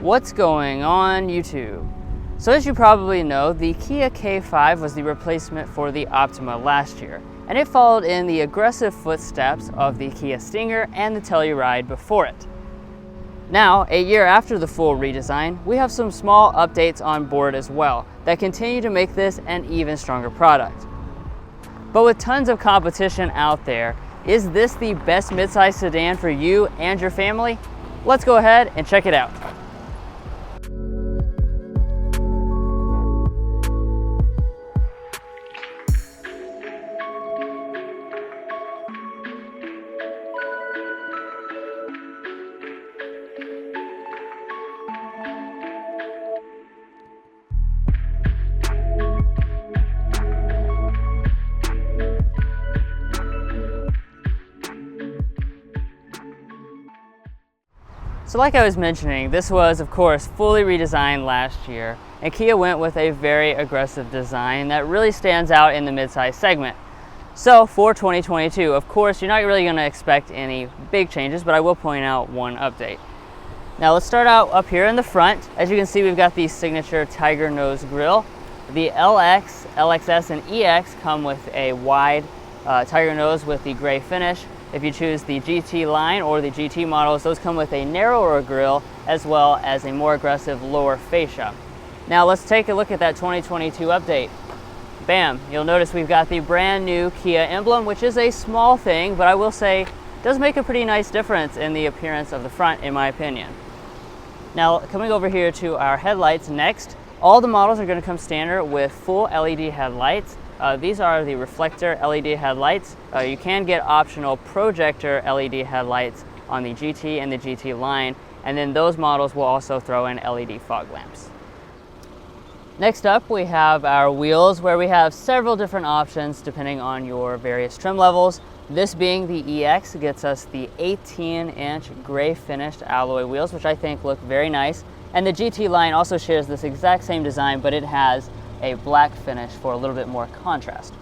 What's going on YouTube? So as you probably know, the Kia K5 was the replacement for the Optima last year, and it followed in the aggressive footsteps of the Kia Stinger and the Telluride before it. Now, a year after the full redesign, we have some small updates on board as well that continue to make this an even stronger product. But with tons of competition out there, is this the best midsize sedan for you and your family? Let's go ahead and check it out. So like I was mentioning, this was of course fully redesigned last year, and Kia went with a very aggressive design that really stands out in the midsize segment. So for 2022, of course, you're not really going to expect any big changes, but I will point out one update. Now let's start out up here in the front. As you can see, we've got the signature tiger nose grille. The LX, LXS, and EX come with a wide tiger nose with the gray finish. If you choose the GT line or the GT models, those come with a narrower grille as well as a more aggressive lower fascia. Now let's take a look at that 2022 update. Bam, you'll notice we've got the brand new Kia emblem, which is a small thing, but I will say does make a pretty nice difference in the appearance of the front, in my opinion. Now coming over here to our headlights next, all the models are going to come standard with full LED headlights. These are the reflector LED headlights. You can get optional projector LED headlights on the GT and the GT line, and then those models will also throw in LED fog lamps. Next up, we have our wheels, where we have several different options depending on your various trim levels. This being the EX gets us the 18-inch gray finished alloy wheels, which I think look very nice. And the GT line also shares this exact same design, but it has a black finish for a little bit more contrast.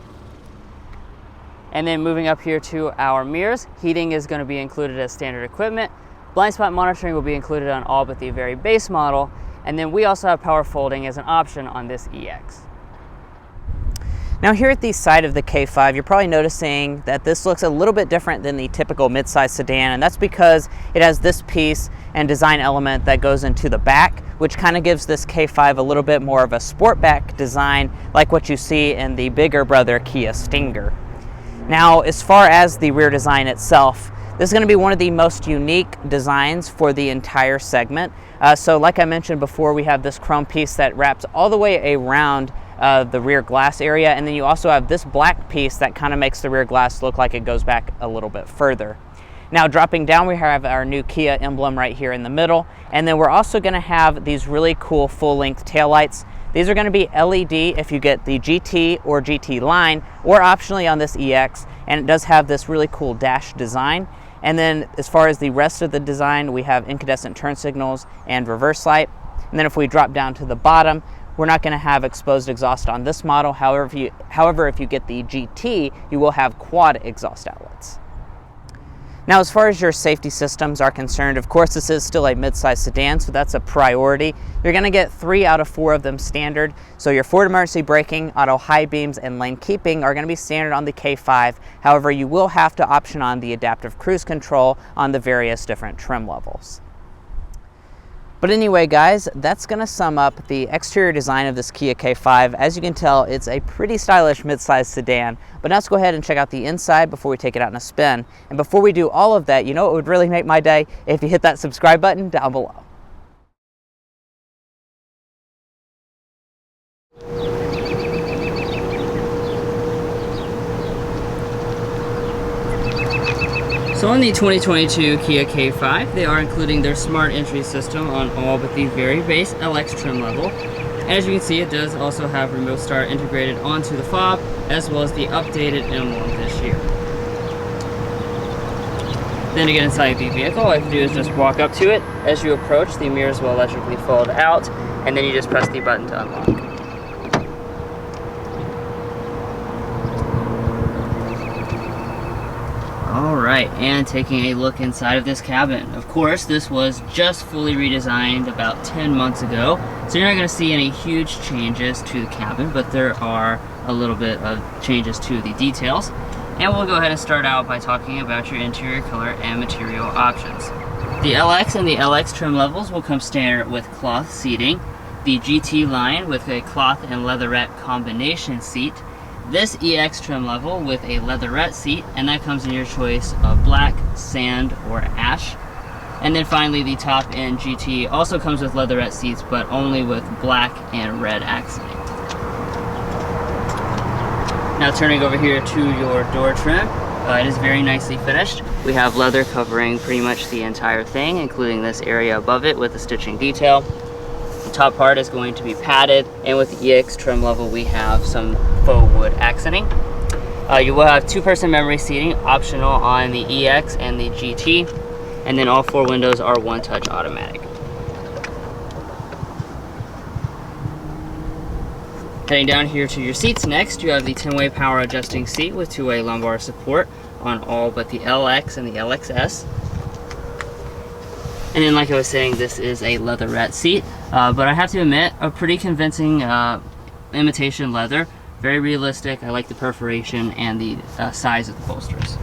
And then moving up here to our mirrors, heating is going to be included as standard equipment. Blind spot monitoring will be included on all but the very base model. And then we also have power folding as an option on this EX. Now here at the side of the K5, you're probably noticing that this looks a little bit different than the typical midsize sedan, and that's because it has this piece and design element that goes into the back, which kind of gives this K5 a little bit more of a sportback design like what you see in the bigger brother Kia Stinger. Now as far as the rear design itself, this is going to be one of the most unique designs for the entire segment. So like I mentioned before, we have this chrome piece that wraps all the way around the rear glass area, and then you also have this black piece that kind of makes the rear glass look like it goes back a little bit further. Now dropping down, we have our new Kia emblem right here in the middle, and then we're also going to have these really cool full-length taillights. These are going to be LED if you get the GT or GT line, or optionally on this EX, and it does have this really cool dash design. And then as far as the rest of the design, we have incandescent turn signals and reverse light. And then if we drop down to the bottom, we're not going to have exposed exhaust on this model. However, if you get the GT, you will have quad exhaust outlets. Now, as far as your safety systems are concerned, of course, this is still a midsize sedan, so that's a priority. You're going to get 3 out of 4 of them standard. So your forward emergency braking, auto high beams, and lane keeping are going to be standard on the K5. However, you will have to option on the adaptive cruise control on the various different trim levels. But anyway, guys, that's going to sum up the exterior design of this Kia K5. As you can tell, it's a pretty stylish midsize sedan. But now let's go ahead and check out the inside before we take it out in a spin. And before we do all of that, you know, it would really make my day if you hit that subscribe button down below. So on the 2022 Kia K5, they are including their smart entry system on all but the very base LX trim level. As you can see, it does also have remote start integrated onto the fob, as well as the updated emblem this year. Then to get inside the vehicle, all you have to do is just walk up to it. As you approach, the mirrors will electrically fold out, and then you just press the button to unlock. Alright, and taking a look inside of this cabin. Of course, this was just fully redesigned about 10 months ago, so you're not going to see any huge changes to the cabin, but there are a little bit of changes to the details. And we'll go ahead and start out by talking about your interior color and material options. The LX and the LX trim levels will come standard with cloth seating. The GT line with a cloth and leatherette combination seat. This EX trim level with a leatherette seat, and that comes in your choice of black, sand, or ash. And then finally, the top end GT also comes with leatherette seats, but only with black and red accenting. Now turning over here to your door trim, it is very nicely finished. We have leather covering pretty much the entire thing, including this area above it with the stitching detail. The top part is going to be padded, and with the EX trim level we have some faux wood accenting. You will have two-person memory seating, optional on the EX and the GT, and then all 4 windows are one-touch automatic. Heading down here to your seats next, you have the 10-way power adjusting seat with 2-way lumbar support on all but the LX and the LXS. And then, like I was saying, this is a leatherette seat, but I have to admit, a pretty convincing imitation leather. Very realistic. I like the perforation and the size of the bolsters.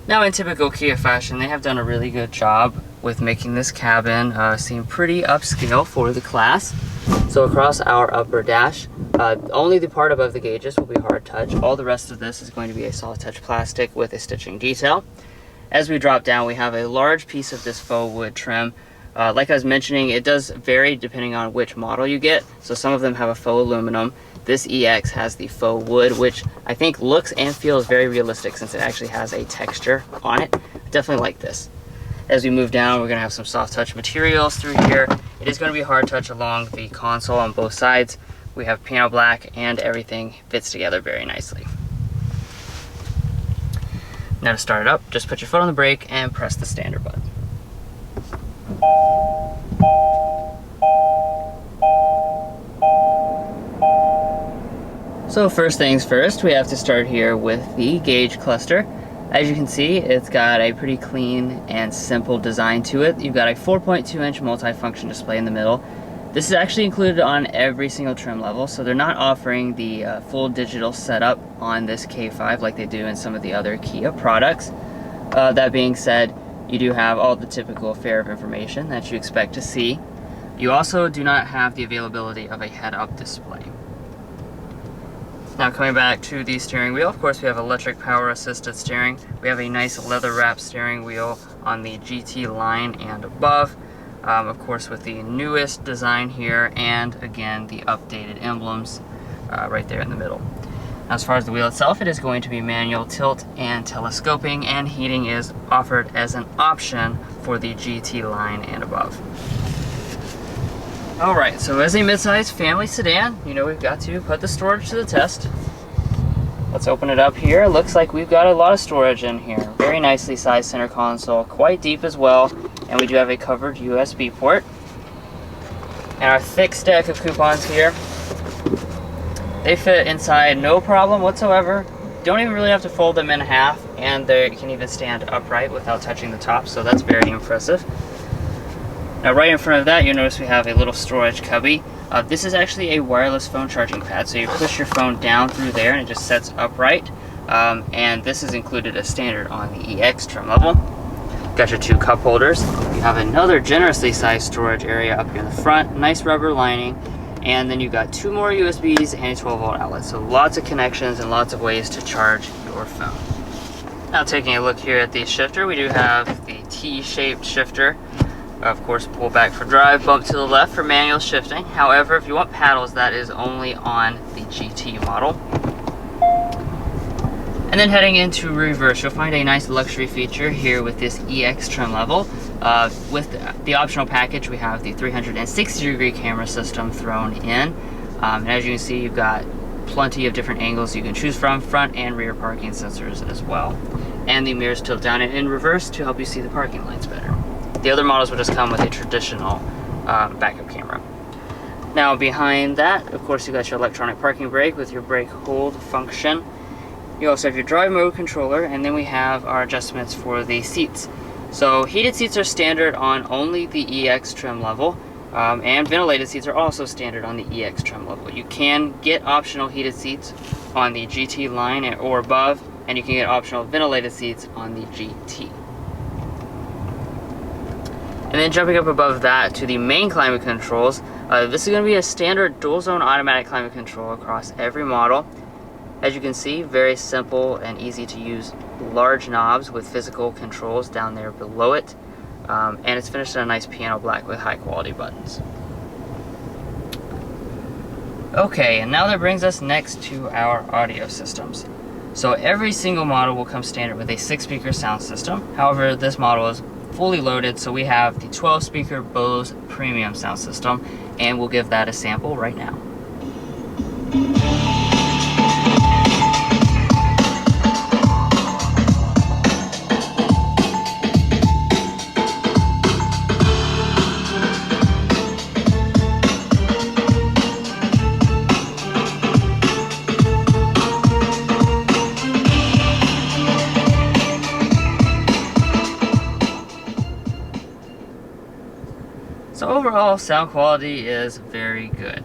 Now, in typical Kia fashion, they have done a really good job with making this cabin seem pretty upscale for the class. So across our upper dash, only the part above the gauges will be hard touch. All the rest of this is going to be a soft touch plastic with a stitching detail. As we drop down, we have a large piece of this faux wood trim. Like I was mentioning, it does vary depending on which model you get. So some of them have a faux aluminum. This EX has the faux wood, which I think looks and feels very realistic since it actually has a texture on it. Definitely like this. As we move down, we're going to have some soft touch materials through here. It is going to be hard touch along the console on both sides. We have piano black, and everything fits together very nicely. Now to start it up, just put your foot on the brake and press the standard button. So first things first, we have to start here with the gauge cluster. As you can see, it's got a pretty clean and simple design to it. You've got a 4.2-inch multifunction display in the middle. This is actually included on every single trim level, so they're not offering the full digital setup on this K5 like they do in some of the other Kia products. That being said, you do have all the typical fare of information that you expect to see. You also do not have the availability of a head-up display. Now coming back to the steering wheel, of course we have electric power assisted steering. We have a nice leather wrapped steering wheel on the GT line and above. Of course with the newest design here, and again the updated emblems right there in the middle. Now, as far as the wheel itself, it is going to be manual tilt and telescoping, and heating is offered as an option for the GT line and above. Alright, so as a midsize family sedan, you know we've got to put the storage to the test. Let's open it up here. Looks like we've got a lot of storage in here. Very nicely sized center console, quite deep as well, and we do have a covered USB port. And our thick stack of coupons here, they fit inside no problem whatsoever. Don't even really have to fold them in half, and they can even stand upright without touching the top, so that's very impressive. Now right in front of that, you'll notice we have a little storage cubby. This is actually a wireless phone charging pad, so you push your phone down through there and it just sets upright. And this is included as standard on the EX trim level. Got your 2 cup holders. You have another generously sized storage area up here in the front, nice rubber lining, and then you've got 2 more USBs and a 12-volt outlet. So lots of connections and lots of ways to charge your phone. Now taking a look here at the shifter, we do have the T-shaped shifter. Of course, pull back for drive, bump to the left for manual shifting. However, if you want paddles, that is only on the GT model. And then heading into reverse, you'll find a nice luxury feature here with this EX trim level. With the optional package, we have the 360-degree camera system thrown in. And as you can see, you've got plenty of different angles you can choose from, front and rear parking sensors as well. And the mirrors tilt down and in reverse to help you see the parking lights better. The other models will just come with a traditional backup camera. Now behind that, of course, you got your electronic parking brake with your brake hold function. You also have your drive mode controller, and then we have our adjustments for the seats. So heated seats are standard on only the EX trim level, and ventilated seats are also standard on the EX trim level. You can get optional heated seats on the GT line or above, and you can get optional ventilated seats on the GT. And then jumping up above that to the main climate controls, this is going to be a standard dual zone automatic climate control across every model. As you can see, very simple and easy to use large knobs with physical controls down there below it. And it's finished in a nice piano black with high quality buttons. Okay, and now that brings us next to our audio systems. So every single model will come standard with a 6-speaker sound system. However, this model is fully loaded, so we have the 12-speaker Bose premium sound system, and we'll give that a sample right now. So overall, sound quality is very good.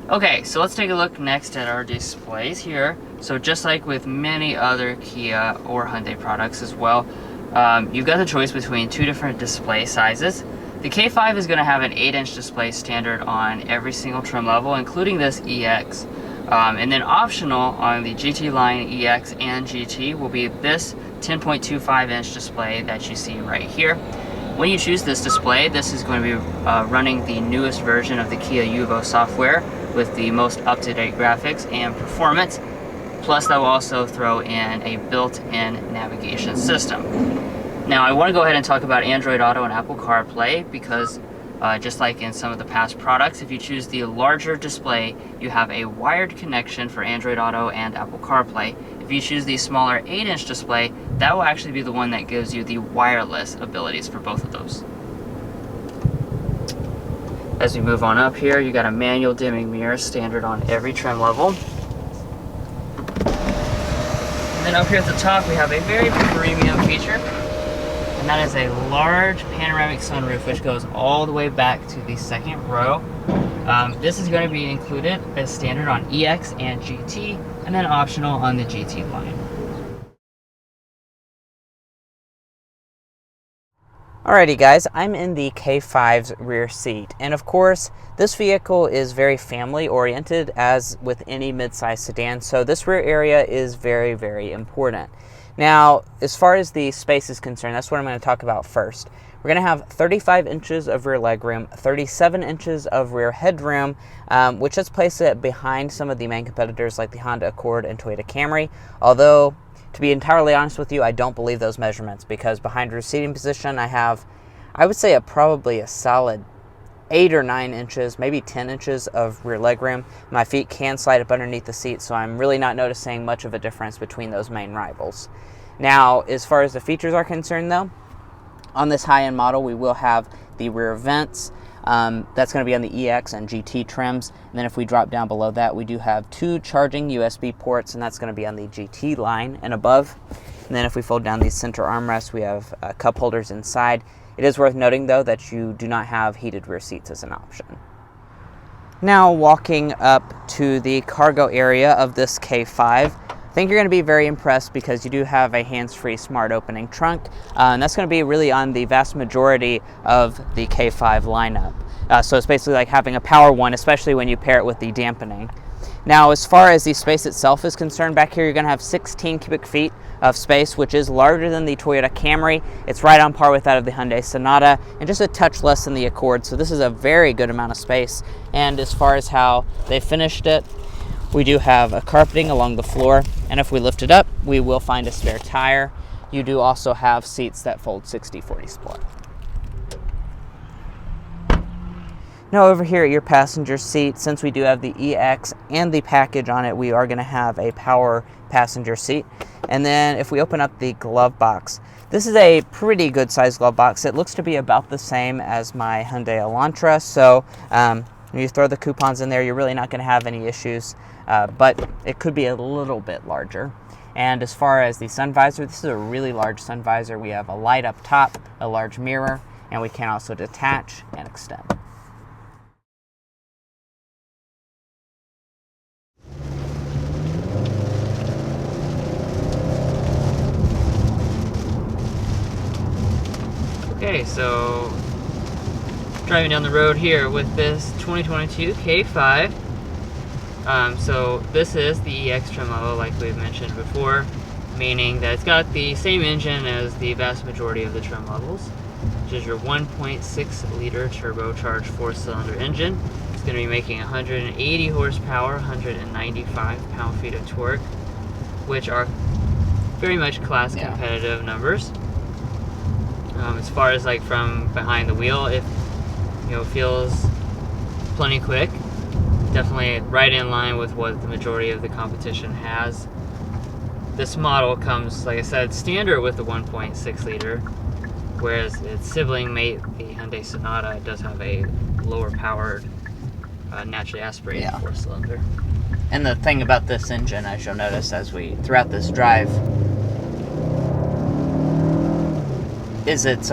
Okay, so let's take a look next at our displays here. So just like with many other Kia or Hyundai products as well, you've got the choice between 2 different display sizes. The K5 is going to have an 8-inch display standard on every single trim level, including this EX. And then optional on the GT line, EX and GT, will be this 10.25-inch display that you see right here. When you choose this display, this is going to be running the newest version of the Kia Uvo software with the most up-to-date graphics and performance. Plus, that will also throw in a built-in navigation system. Now, I want to go ahead and talk about Android Auto and Apple CarPlay because just like in some of the past products, if you choose the larger display, you have a wired connection for Android Auto and Apple CarPlay. If you choose the smaller 8-inch display, that will actually be the one that gives you the wireless abilities for both of those. As we move on up here, you got a manual dimming mirror standard on every trim level. And then up here at the top, we have a very premium feature, and that is a large panoramic sunroof which goes all the way back to the second row. This is going to be included as standard on EX and GT, and then optional on the GT line. Alrighty guys, I'm in the K5's rear seat, and of course this vehicle is very family oriented as with any midsize sedan, so this rear area is very, very important. Now, as far as the space is concerned, that's what I'm going to talk about first. We're going to have 35 inches of rear legroom, 37 inches of rear headroom, which has placed it behind some of the main competitors like the Honda Accord and Toyota Camry, although to be entirely honest with you, I don't believe those measurements because behind rear seating position I have, I would say, probably a solid 8 or 9 inches, maybe 10 inches of rear legroom. My feet can slide up underneath the seat, so I'm really not noticing much of a difference between those main rivals. Now, as far as the features are concerned though, on this high-end model we will have the rear vents. That's going to be on the EX and GT trims. And then if we drop down below that, we do have 2 charging USB ports, and that's going to be on the GT line and above. And then if we fold down these center armrests, we have cup holders inside. It is worth noting though that you do not have heated rear seats as an option. Now walking up to the cargo area of this K5, I think you're going to be very impressed because you do have a hands-free smart opening trunk, and that's going to be really on the vast majority of the K5 lineup. So it's basically like having a power one, especially when you pair it with the dampening. Now, as far as the space itself is concerned, back here you're going to have 16 cubic feet of space, which is larger than the Toyota Camry. It's right on par with that of the Hyundai Sonata, and just a touch less than the Accord. So this is a very good amount of space. And as far as how they finished it, we do have a carpeting along the floor, and if we lift it up, we will find a spare tire. You do also have seats that fold 60/40 split. Now over here at your passenger seat, since we do have the EX and the package on it, we are going to have a power passenger seat. And then if we open up the glove box, this is a pretty good sized glove box. It looks to be about the same as my Hyundai Elantra, so when you throw the coupons in there, you're really not going to have any issues, but it could be a little bit larger. And as far as the sun visor, this is a really large sun visor. We have a light up top, a large mirror, and we can also detach and extend. Okay, so driving down the road here with this 2022 K5. So this is the EX trim level, like we've mentioned before, meaning that it's got the same engine as the vast majority of the trim levels, which is your 1.6 liter turbocharged 4-cylinder engine. It's going to be making 180 horsepower, 195 pound-feet of torque, which are very much class competitive numbers. As far as like from behind the wheel, it feels plenty quick. Definitely right in line with what the majority of the competition has. This model comes, like I said, standard with the 1.6 liter, whereas its sibling mate, the Hyundai Sonata, does have a lower powered, naturally aspirated 4-cylinder. And the thing about this engine, as you'll notice throughout this drive, is it's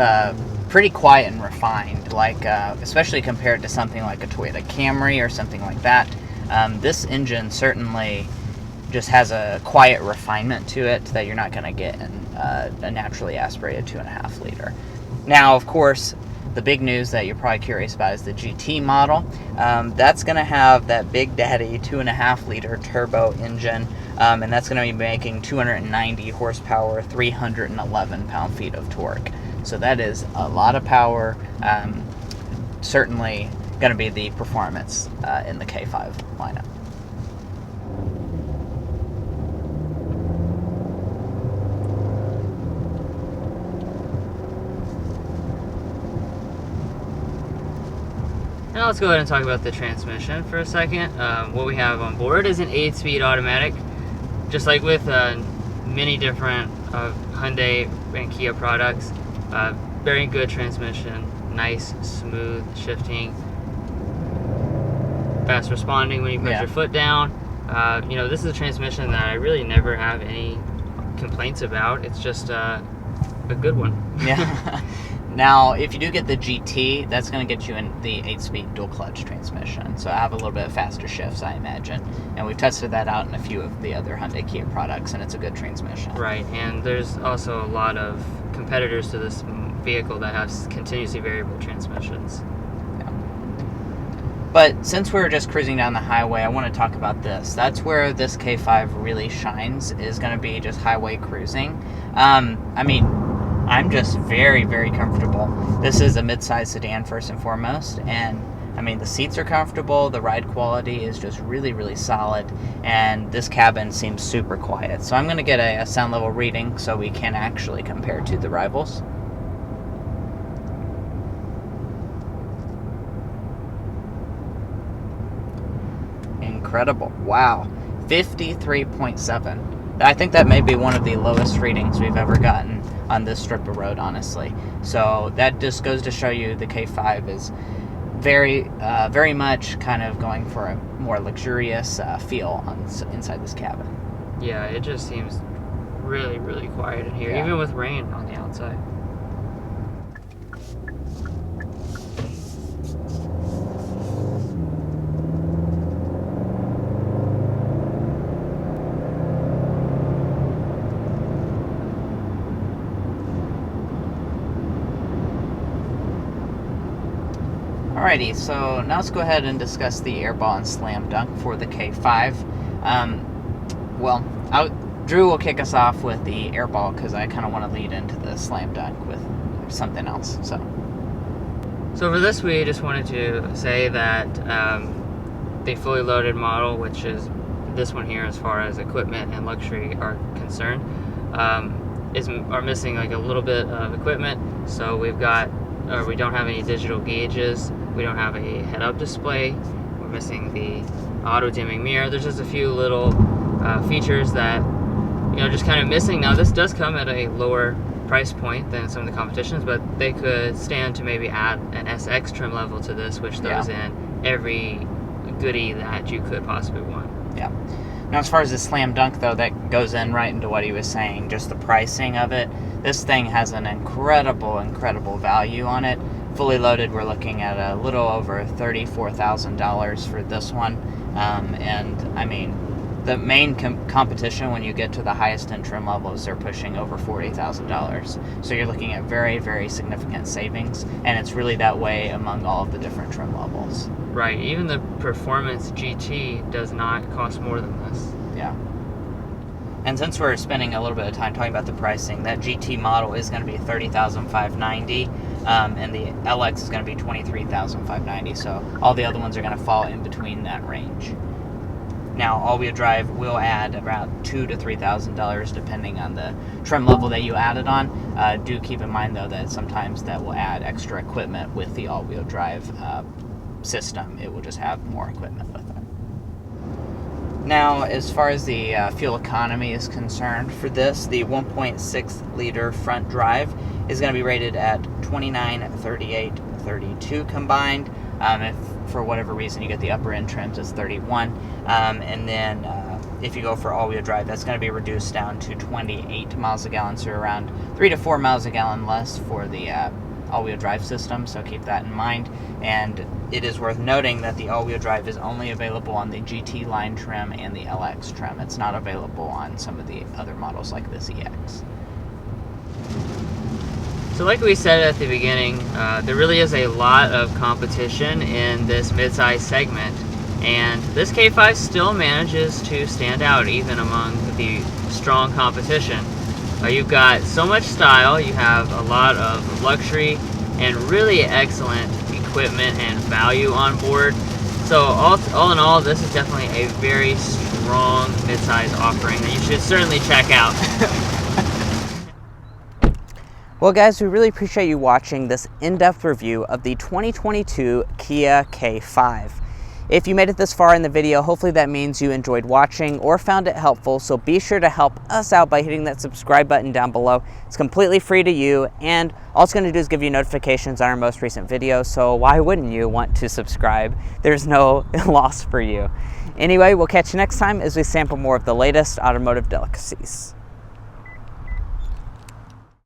pretty quiet and refined, like especially compared to something like a Toyota Camry or something like that. This engine certainly just has a quiet refinement to it that you're not going to get in a naturally aspirated 2.5 liter. Now, of course, the big news that you're probably curious about is the GT model. That's going to have that Big Daddy 2.5 liter turbo engine, and that's going to be making 290 horsepower, 311 pound-feet of torque. So that is a lot of power. Certainly going to be the performance in the K5 lineup. Now let's go ahead and talk about the transmission for a second. What we have on board is an 8-speed automatic. Just like with many different Hyundai and Kia products, very good transmission, nice, smooth shifting, fast responding when you put your foot down. This is a transmission that I really never have any complaints about. It's just a good one. Yeah. Now, if you do get the GT, that's going to get you in the 8-speed dual-clutch transmission. So I have a little bit of faster shifts, I imagine. And we've tested that out in a few of the other Hyundai Kia products, and it's a good transmission. Right, and there's also a lot of competitors to this vehicle that have continuously variable transmissions. Yeah. But since we're just cruising down the highway, I want to talk about this. That's where this K5 really shines, is going to be just highway cruising. I'm just very, very comfortable. This is a mid-size sedan first and foremost, and the seats are comfortable, the ride quality is just really, really solid, and this cabin seems super quiet. So I'm going to get a sound level reading so we can actually compare to the rivals. Incredible. Wow. 53.7. I think that may be one of the lowest readings we've ever gotten on this strip of road, honestly. So that just goes to show you the K5 is very much kind of going for a more luxurious feel inside this cabin. Yeah, it just seems really, really quiet in here, even with rain on the outside. Alrighty, so now let's go ahead and discuss the airball and slam dunk for the K5. Drew will kick us off with the airball because I kind of want to lead into the slam dunk with something else. So for this, we just wanted to say that the fully loaded model, which is this one here as far as equipment and luxury are concerned, are missing like a little bit of equipment. So we don't have any digital gauges. We don't have a head-up display. We're missing the auto-dimming mirror. There's just a few little features that, you know, just kind of missing. Now, this does come at a lower price point than some of the competitions, but they could stand to maybe add an SX trim level to this, which throws in every goodie that you could possibly want. Yeah. Now, as far as the slam dunk, though, that goes in right into what he was saying, just the pricing of it. This thing has an incredible value on it. Fully loaded, we're looking at a little over $34,000 for this one. And, I mean, the main competition when you get to the highest end trim levels, they're pushing over $40,000. So you're looking at very significant savings, and it's really that way among all of the different trim levels. Right, even the Performance GT does not cost more than this. Yeah. And since we're spending a little bit of time talking about the pricing, that GT model is going to be $30,590, and the LX is going to be $23,590. So all the other ones are going to fall in between that range. Now, all-wheel drive will add about $2,000 to $3,000 depending on the trim level that you add it on. Do keep in mind, though, that sometimes that will add extra equipment with the all-wheel drive system. It will just have more equipment with it. Now, as far as the fuel economy is concerned for this, the 1.6 liter front drive is going to be rated at 29, 38, 32 combined. If for whatever reason you get the upper end trims, it's 31. And then if you go for all-wheel drive, that's going to be reduced down to 28 miles a gallon, so around 3 to 4 miles a gallon less for the all-wheel drive system, so keep that in mind. And it is worth noting that the all-wheel drive is only available on the GT line trim and the LX trim. It's not available on some of the other models like the ZX. So like we said at the beginning, there really is a lot of competition in this midsize segment, and this K5 still manages to stand out even among the strong competition. You've got so much style, you have a lot of luxury and really excellent equipment and value on board. So all in all, this is definitely a very strong midsize offering that you should certainly check out. Well, guys, we really appreciate you watching this in-depth review of the 2022 Kia K5. If you made it this far in the video, hopefully that means you enjoyed watching or found it helpful, so be sure to help us out by hitting that subscribe button down below. It's completely free to you, and all it's going to do is give you notifications on our most recent videos, so why wouldn't you want to subscribe? There's no loss for you. Anyway, we'll catch you next time as we sample more of the latest automotive delicacies.